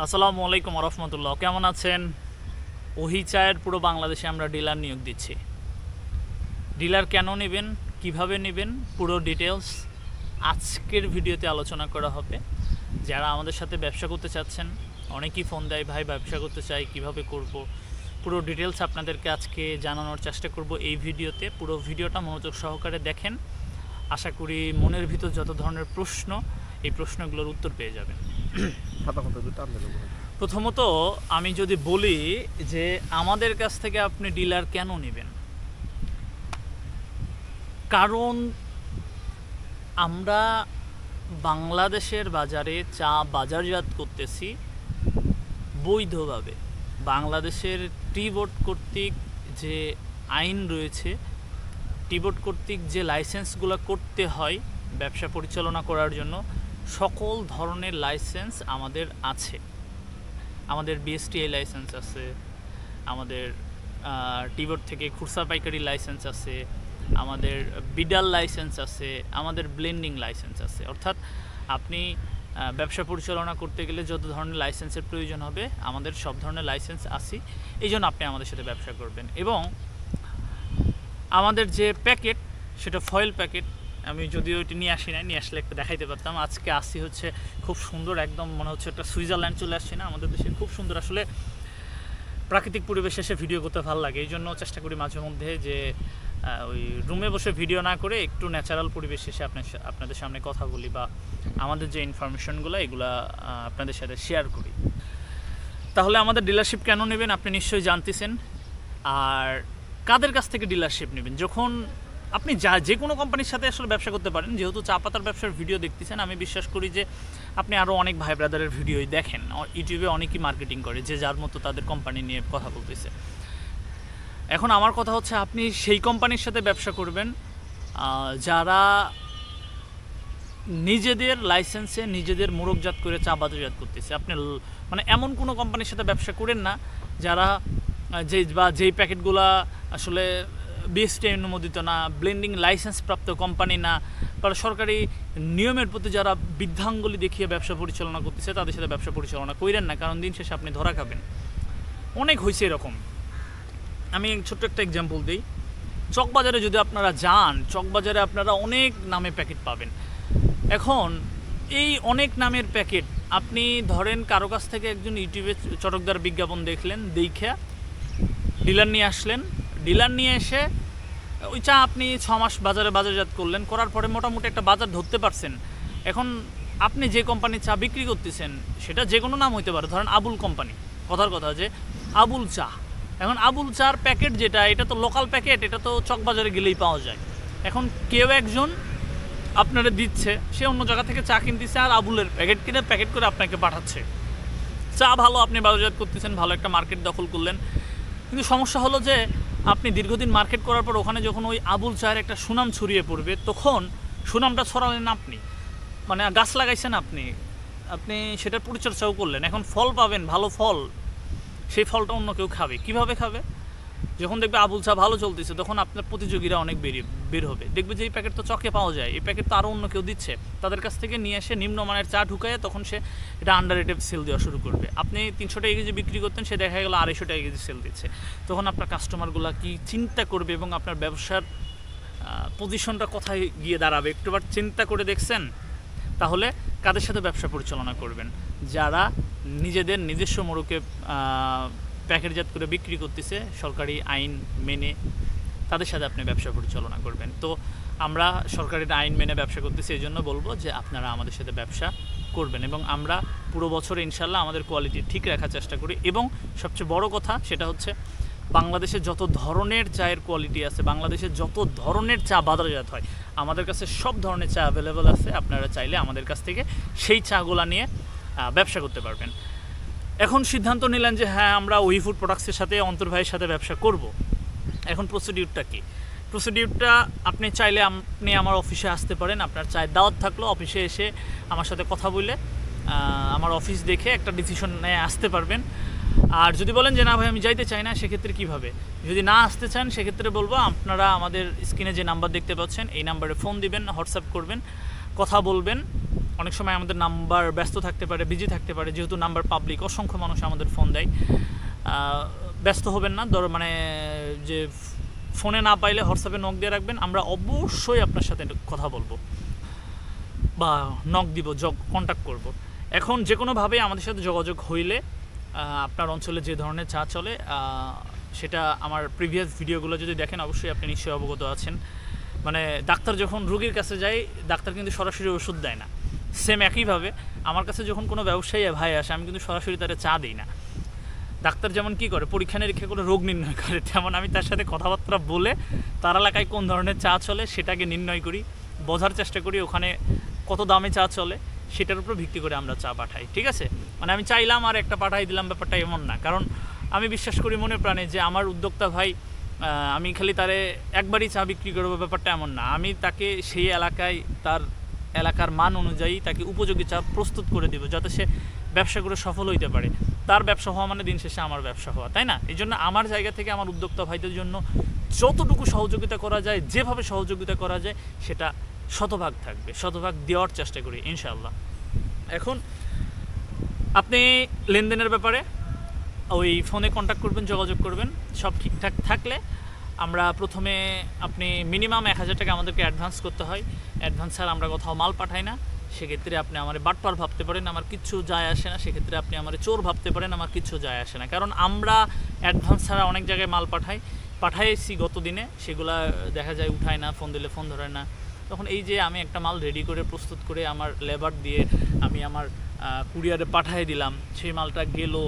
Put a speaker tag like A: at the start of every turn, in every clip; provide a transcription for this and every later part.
A: আসসালামু আলাইকুম রহমতুল্লাহ। কেমন আছেন? ওহি চায়ের পুরো বাংলাদেশে আমরা ডিলার নিয়োগ দিচ্ছি। ডিলার কেন নেবেন, কিভাবে নেবেন, পুরো ডিটেলস আজকের ভিডিওতে আলোচনা করা হবে। যারা আমাদের সাথে ব্যবসা করতে চাচ্ছেন, অনেকেই ফোন দেয়, ভাই ব্যবসা করতে চাই, কিভাবে করব, পুরো ডিটেলস আপনাদেরকে আজকে জানানোর চেষ্টা করব এই ভিডিওতে। পুরো ভিডিওটা মনোযোগ সহকারে দেখেন। আশা করি মনের ভিতর যত ধরনের প্রশ্ন, এই প্রশ্নগুলোর উত্তর পেয়ে যাবেন। প্রথমত আমি যদি বলি যে আমাদের কাছ থেকে আপনি ডিলার কেন নেবেন, কারণ আমরা বাংলাদেশের বাজারে চা বাজারজাত করতেছি বৈধভাবে। বাংলাদেশের টি বোর্ড কর্তৃক যে আইন রয়েছে, টি বোর্ড কর্তৃক যে লাইসেন্সগুলো করতে হয় ব্যবসা পরিচালনা করার জন্য, সকল ধরনের লাইসেন্স আমাদের আছে। আমাদের বিএসটিআই লাইসেন্স আছে, আমাদের টি বোর্ড থেকে খুচরা পাইকারি লাইসেন্স আছে, আমাদের বিডাল লাইসেন্স আছে, আমাদের ব্লেন্ডিং লাইসেন্স আছে। অর্থাৎ আপনি ব্যবসা পরিচালনা করতে গেলে যত ধরনের লাইসেন্সের প্রয়োজন হবে আমাদের সব ধরনের লাইসেন্স আছে। এই জন্য আপনি আমাদের সাথে ব্যবসা করবেন। এবং আমাদের যে প্যাকেট, সেটা ফয়েল প্যাকেট। আমি যদিও ওইটি নিয়ে আসি না, নিয়ে আসলে একটা দেখাইতে পারতাম। আজকে আসি হচ্ছে খুব সুন্দর, একদম মনে হচ্ছে একটা সুইজারল্যান্ড চলে আসছে না আমাদের দেশে। খুব সুন্দর, আসলে প্রাকৃতিক পরিবেশে এসে ভিডিও করতে ভালো লাগে। এই জন্য চেষ্টা করি মাঝে মধ্যে যে ওই রুমে বসে ভিডিও না করে একটু ন্যাচারাল পরিবেশ এসে আপনাদের সামনে কথা বলি, বা আমাদের যে ইনফরমেশনগুলো এগুলা আপনাদের সাথে শেয়ার করি। তাহলে আমাদের ডিলারশিপ কেন নেবেন আপনি নিশ্চয়ই জানতেছেন। আর কাদের কাছ থেকে ডিলারশিপ নেবেন? যখন আপনি যে কোনো কোম্পানির সাথে আসলে ব্যবসা করতে পারেন। যেহেতু চা পাতার ব্যবসার ভিডিও দেখতেছেন, আমি বিশ্বাস করি যে আপনি আরও অনেক ভাই ব্রাদারের ভিডিওই দেখেন। ইউটিউবে অনেকেই মার্কেটিং করে, যে যার মতো তাদের কোম্পানি নিয়ে কথা বলতেছে। এখন আমার কথা হচ্ছে, আপনি সেই কোম্পানির সাথে ব্যবসা করবেন যারা নিজেদের লাইসেন্সে নিজেদের মোড়কজাত করে চা বাজারজাত করতেছে। আপনি মানে এমন কোনো কোম্পানির সাথে ব্যবসা করেন না যারা যেই প্যাকেটগুলা আসলে বিএসটিআই অনুমোদিত না, ব্লেন্ডিং লাইসেন্স প্রাপ্ত কোম্পানি না, বা সরকারি নিয়মের প্রতি যারা বৃদ্ধাঙ্গুলি দেখিয়ে ব্যবসা পরিচালনা করতেছে, তাদের সাথে ব্যবসা পরিচালনা করেন না। কারণ দিন শেষে আপনি ধরা খাবেন। অনেক হয়েছে এরকম। আমি ছোট্ট একটা এক্সাম্পল দিই। চকবাজারে যদি আপনারা যান, চকবাজারে আপনারা অনেক নামে প্যাকেট পাবেন। এখন এই অনেক নামের প্যাকেট আপনি ধরেন কারো কাছ থেকে একজন ইউটিউবে চটকদার বিজ্ঞাপন দেখলেন, দেখে ডিলার নিয়ে আসলেন। ডিলার নিয়ে এসে ওই চা আপনি 6 মাস বাজারে বাজারজাত করলেন, করার পরে মোটামুটি একটা বাজার ধরতে পারছেন। এখন আপনি যে কোম্পানির চা বিক্রি করতেছেন সেটা যে কোনো নাম হইতে পারে। ধরেন আবুল কোম্পানি, কথার কথা যে আবুল চা। এখন আবুল চার প্যাকেট যেটা, এটা তো লোকাল প্যাকেট, এটা তো চকবাজারে গেলেই পাওয়া যায়। এখন কেউ একজন আপনারা দিচ্ছে, সে অন্য জায়গা থেকে চা কিনতেছে আর আবুলের প্যাকেট কিনে প্যাকেট করে আপনাকে পাঠাচ্ছে। চা ভালো, আপনি বাজারজাত করতেছেন, ভালো একটা মার্কেট দখল করলেন। কিন্তু সমস্যা হলো যে আপনি দীর্ঘদিন মার্কেট করার পর ওখানে যখন ওই আবুল চায়ের একটা সুনাম ছড়িয়ে পড়বে, তখন সুনামটা ছড়ালেন আপনি, মানে গাছ লাগাইছেন আপনি সেটার পরিচর্যাও করলেন। এখন ফল পাবেন, ভালো ফল, সেই ফলটা অন্য কেউ খাবে। কিভাবে খাবে? যখন দেখবে আবুল চা ভালো চলতেছে, তখন আপনার প্রতিযোগীরা অনেক বের হবে। দেখবে যে এই প্যাকেট তো চকে পাওয়া যায়, এই প্যাকেট তো আরও অন্য কেউ দিচ্ছে, তাদের কাছ থেকে নিয়ে এসে নিম্নমানের চা ঢুকায় তখন সে এটা আন্ডার রেটেড সেল দেওয়া শুরু করবে। আপনি 300 টাকা কেজি বিক্রি করতেন, সে দেখা গেলো 250 টাকা কেজি সেল দিচ্ছে। তখন আপনার কাস্টমারগুলো কি চিন্তা করবে এবং আপনার ব্যবসার পজিশনটা কোথায় গিয়ে দাঁড়াবে, একটুবার চিন্তা করে দেখছেন? তাহলে কাদের সাথে ব্যবসা পরিচালনা করবেন? যারা নিজেদের নিজস্ব মোড়কে প্যাকেটজাত করে বিক্রি করতেছে সরকারি আইন মেনে, তাদের সাথে আপনি ব্যবসা পরিচালনা করবেন। তো আমরা সরকারি আইন মেনে ব্যবসা করতেছি, এই জন্য বলবো যে আপনারা আমাদের সাথে ব্যবসা করবেন। এবং আমরা পুরো বছরে ইনশাল্লাহ আমাদের কোয়ালিটি ঠিক রাখার চেষ্টা করি। এবং সবচেয়ে বড় কথা সেটা হচ্ছে, বাংলাদেশে যত ধরনের চায়ের কোয়ালিটি আছে, বাংলাদেশে যত ধরনের চা বাজারজাত হয়, আমাদের কাছে সব ধরনের চা অ্যাভেলেবেল আছে। আপনারা চাইলে আমাদের কাছ থেকে সেই চাগুলা নিয়ে ব্যবসা করতে পারবেন। এখন সিদ্ধান্ত নিলেন যে হ্যাঁ, আমরা ওহি ফুড প্রোডাক্টসের সাথে অন্তর ভাইয়ের সাথে ব্যবসা করব। এখন প্রসিডিউরটা কি? প্রসিডিউরটা আপনি চাইলে আপনি আমার অফিসে আসতে পারেন। আপনার চায়ের দাওয়াত থাকলো, অফিসে এসে আমার সাথে কথা বলে আমার অফিস দেখে একটা ডিসিশন নিয়ে আসতে পারবেন। আর যদি বলেন যে না ভাই আমি যাইতে চাই না, সেক্ষেত্রে কীভাবে? যদি না আসতে চান সেক্ষেত্রে বলবো, আপনারা আমাদের স্ক্রিনে যে নাম্বার দেখতে পাচ্ছেন এই নাম্বারে ফোন দিবেন, হোয়াটসঅ্যাপ করবেন, কথা বলবেন। অনেক সময় আমাদের নাম্বার ব্যস্ত থাকতে পারে, বিজি থাকতে পারে, যেহেতু নাম্বার পাবলিক, অসংখ্য মানুষ আমাদের ফোন দেয়। ব্যস্ত হবেন না, মানে যে ফোনে না পাইলে হোয়াটসঅ্যাপে নক দিয়ে রাখবেন, আমরা অবশ্যই আপনার সাথে কথা বলবো বা নক দিব, কন্ট্যাক্ট করব। এখন যে কোনোভাবে আমাদের সাথে যোগাযোগ হইলে আপনার অঞ্চলে যে ধরনের চা চলে সেটা আমার প্রিভিয়াস ভিডিওগুলো যদি দেখেন অবশ্যই আপনি নিশ্চয়ই অবগত আছেন। মানে ডাক্তার যখন রোগীর কাছে যায়, ডাক্তার কিন্তু সরাসরি ওষুধ দেয় না। সেম একইভাবে আমার কাছে যখন কোনো ব্যবসায়ী ভাই আসে, আমি কিন্তু সরাসরি তারা চা দিই না। ডাক্তার যেমন কী করে, পরীক্ষা নিরীক্ষা করে রোগ নির্ণয় করে, তেমন আমি তার সাথে কথাবার্তা বলে তার এলাকায় কোন ধরনের চা চলে সেটাকে নির্ণয় করি, বোঝার চেষ্টা করি ওখানে কত দামে চা চলে, সেটার উপর ভিত্তি করে আমরা চা পাঠাই। ঠিক আছে, মানে আমি চাইলাম আর একটা পাঠাই দিলাম, ব্যাপারটা এমন না। কারণ আমি বিশ্বাস করি মনে প্রাণে যে আমার উদ্যোক্তা ভাই, আমি খালি তারে একবারই চা বিক্রি করবো, ব্যাপারটা এমন না। আমি তাকে সেই এলাকায় তার এলাকার মান অনুযায়ী তাকে উপযোগী চা প্রস্তুত করে দেবো, যাতে সে ব্যবসা করে সফল হইতে পারে। তার ব্যবসা হওয়া মানে দিন শেষে আমার ব্যবসা হওয়া, তাই না? এই জন্য আমার জায়গা থেকে আমার উদ্যোক্তা ভাইদের জন্য যতটুকু সহযোগিতা করা যায়, যেভাবে সহযোগিতা করা যায়, সেটা শতভাগ থাকবে, শতভাগ দেওয়ার চেষ্টা করি ইনশাআল্লাহ। এখন আপনি লেনদেনের ব্যাপারে ওই ফোনে কন্ট্যাক্ট করবেন, যোগাযোগ করবেন, সব ঠিকঠাক থাকলে আমরা প্রথমে আপনি মিনিমাম 1000 টাকা আমাদেরকে অ্যাডভান্স করতে হয়। অ্যাডভান্স ছাড়া আমরা কোথাও মাল পাঠাই না। সেক্ষেত্রে আপনি আমার বাটপার ভাবতে পারেন, আমার কিচ্ছু যায় আসে না। সেক্ষেত্রে আপনি আমার চোর ভাবতে পারেন, আমার কিচ্ছু যায় আসে না। কারণ আমরা অ্যাডভান্স ছাড়া অনেক জায়গায় মাল পাঠাইছি গত দিনে, সেগুলা দেখা যায় উঠায় না, ফোন দিলে ফোন ধরে না। তখন এই যে আমি একটা মাল রেডি করে প্রস্তুত করে আমার লেবার দিয়ে আমি আমার কুরিয়ারে পাঠিয়ে দিলাম, সেই মালটা গেলো,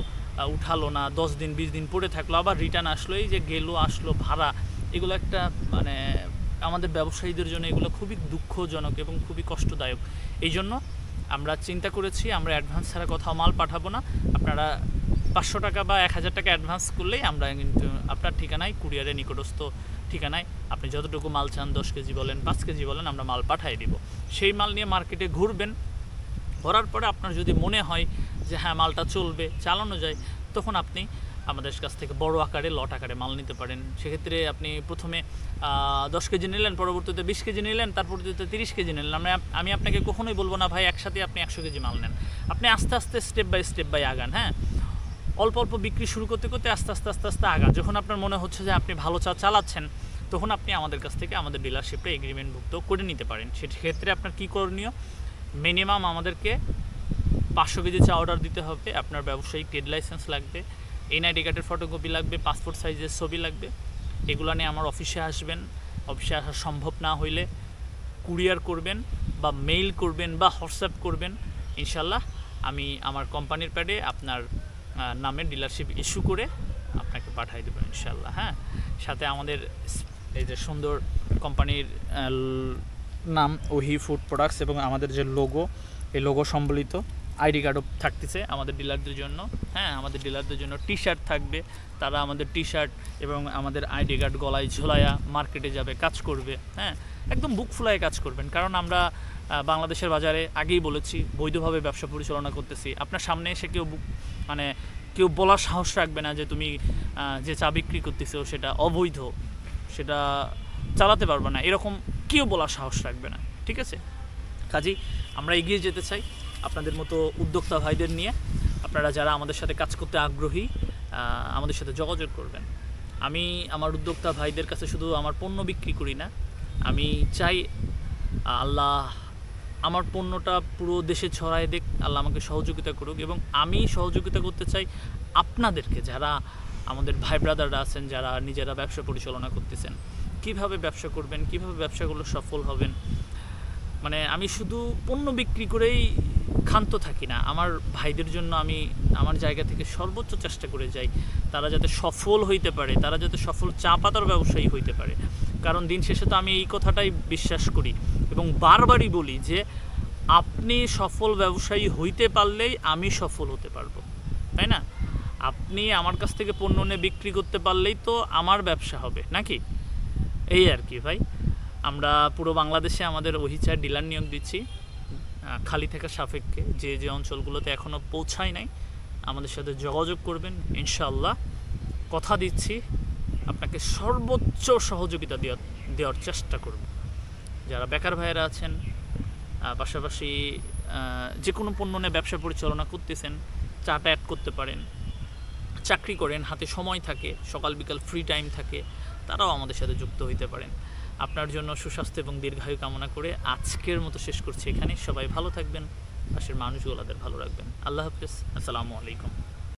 A: উঠালো না, 10 দিন 20 দিন পড়ে থাকলো, আবার রিটার্ন আসলো, এই যে গেলো আসলো ভাড়া, এগুলো একটা মানে আমাদের ব্যবসায়ীদের জন্য এগুলো খুবই দুঃখজনক এবং খুবই কষ্টদায়ক। এই জন্য আমরা চিন্তা করেছি আমরা অ্যাডভান্স ছাড়া কোথাও মাল পাঠাবো না। আপনারা 500 টাকা বা 1000 টাকা অ্যাডভান্স করলেই আমরা কিন্তু আপনার ঠিকানায়, কুরিয়ারের নিকটস্থ ঠিকানায় আপনি যতটুকু মাল চান, 10 কেজি বলেন, 5 কেজি বলেন, আমরা মাল পাঠিয়ে দিব। সেই মাল নিয়ে মার্কেটে ঘুরবেন, ঘোরার পরে আপনার যদি মনে হয় যে হ্যাঁ মালটা চলবে, চালানো যায়, তখন আপনি আমাদের কাছ থেকে বড় আকারে লট আকারে মাল নিতে পারেন। সেক্ষেত্রে আপনি প্রথমে 10 কেজি নিলেন, পরবর্তীতে 20 কেজি নিলেন, তার পরবর্তীতে 30 কেজি নিলেন। আমি আপনাকে কখনোই বলবো না ভাই একসাথে আপনি 100 কেজি মাল নেন। আপনি আস্তে আস্তে স্টেপ বাই আগান। হ্যাঁ, অল্প অল্প বিক্রি শুরু করতে করতে আস্তে আস্তে আগান। যখন আপনার মনে হচ্ছে যে আপনি ভালো চা চালাচ্ছেন, তখন আপনি আমাদের কাছ থেকে আমাদের ডিলারশিপে এগ্রিমেন্টভুক্ত করে নিতে পারেন। সেক্ষেত্রে আপনার কী করণীয়, মিনিমাম আমাদেরকে 500 কেজি চা অর্ডার দিতে হবে। আপনার ব্যবসায়িক ট্রেড লাইসেন্স লাগবে, এনআইডি কার্ডের ফটোকপি লাগবে, পাসপোর্ট সাইজের ছবি লাগবে। এগুলো নিয়ে আমার অফিসে আসবেন। অফিসে আসা সম্ভব না হইলে কুরিয়ার করবেন বা মেইল করবেন বা হোয়াটসঅ্যাপ করবেন। ইনশাল্লাহ আমি আমার কোম্পানির প্যাডে আপনার নামে ডিলারশিপ ইস্যু করে আপনাকে পাঠিয়ে দেবেন ইনশাল্লাহ। হ্যাঁ, সাথে আমাদের এই যে সুন্দর কোম্পানির নাম ওহি ফুড প্রোডাক্টস এবং আমাদের যে লোগো, এই লোগো সম্বলিত আইডি কার্ডও থাকতেছে আমাদের ডিলারদের জন্য। হ্যাঁ, আমাদের ডিলারদের জন্য টি শার্ট থাকবে, তারা আমাদের টি শার্ট এবং আমাদের আইডি কার্ড গলায় ঝোলায়া মার্কেটে যাবে, কাজ করবে। হ্যাঁ, একদম বুক ফুলায় কাজ করবেন, কারণ আমরা বাংলাদেশের বাজারে আগেই বলেছি বৈধভাবে ব্যবসা পরিচালনা করতেছি। আপনার সামনে এসে কেউ বলার সাহস রাখবে না যে তুমি যে চা বিক্রি করতেছো সেটা অবৈধ, সেটা চালাতে পারবে না, এরকম কেউ বলার সাহস রাখবে না। ঠিক আছে, কাজেই আমরা এগিয়ে যেতে চাই আপনাদের মতো উদ্যোক্তা ভাইদের নিয়ে। আপনারা যারা আমাদের সাথে কাজ করতে আগ্রহী, আমাদের সাথে যোগাযোগ করবেন। আমি আমার উদ্যোক্তা ভাইদের কাছে শুধু আমার পণ্য বিক্রি করি না, আমি চাই আল্লাহ আমার পণ্যটা পুরো দেশে ছড়ায় দেখ, আল্লাহ আমাকে সহযোগিতা করুক, এবং আমি সহযোগিতা করতে চাই আপনাদেরকে, যারা আমাদের ভাই ব্রাদাররা আছেন, যারা নিজেরা ব্যবসা পরিচালনা করতেছেন, কিভাবে ব্যবসা করবেন, কিভাবে ব্যবসাগুলো সফল হবেন। মানে আমি শুধু পণ্য বিক্রি করেই ক্ষান্ত থাকি না, আমার ভাইদের জন্য আমি আমার জায়গা থেকে সর্বোচ্চ চেষ্টা করে যাই তারা যাতে সফল হইতে পারে, তারা যাতে সফল চা পাতার ব্যবসায়ী হইতে পারে। কারণ দিন শেষে তো আমি এই কথাটাই বিশ্বাস করি এবং বারবারই বলি যে আপনি সফল ব্যবসায়ী হইতে পারলেই আমি সফল হতে পারবো, তাই না? আপনি আমার কাছ থেকে পণ্য নিয়ে বিক্রি করতে পারলেই তো আমার ব্যবসা হবে নাকি, এই আর কি ভাই। আমরা পুরো বাংলাদেশে আমাদের ওহিচার ডিলার নিয়োগ দিচ্ছি খালি থাকার সাপেক্ষে। যে অঞ্চলগুলোতে এখনও পৌঁছায় নাই আমাদের সাথে যোগাযোগ করবেন ইনশাআল্লাহ। কথা দিচ্ছি আপনাকে সর্বোচ্চ সহযোগিতা দেওয়ার চেষ্টা করব। যারা বেকার ভাইয়েরা আছেন, পাশাপাশি যে কোনো পণ্য নিয়ে ব্যবসা পরিচালনা করতেছেন, চাটা অ্যাড করতে পারেন, চাকরি করেন, হাতে সময় থাকে, সকাল বিকাল ফ্রি টাইম থাকে, তারাও আমাদের সাথে যুক্ত হইতে পারেন। আপনার জন্য সুস্বাস্থ্য এবং দীর্ঘায়ু কামনা করে আজকের মতো শেষ করছি এখানে। সবাই ভালো থাকবেন, পাশের মানুষগুলোদের ভালো রাখবেন। আল্লাহ হাফেজ, আসসালামু আলাইকুম।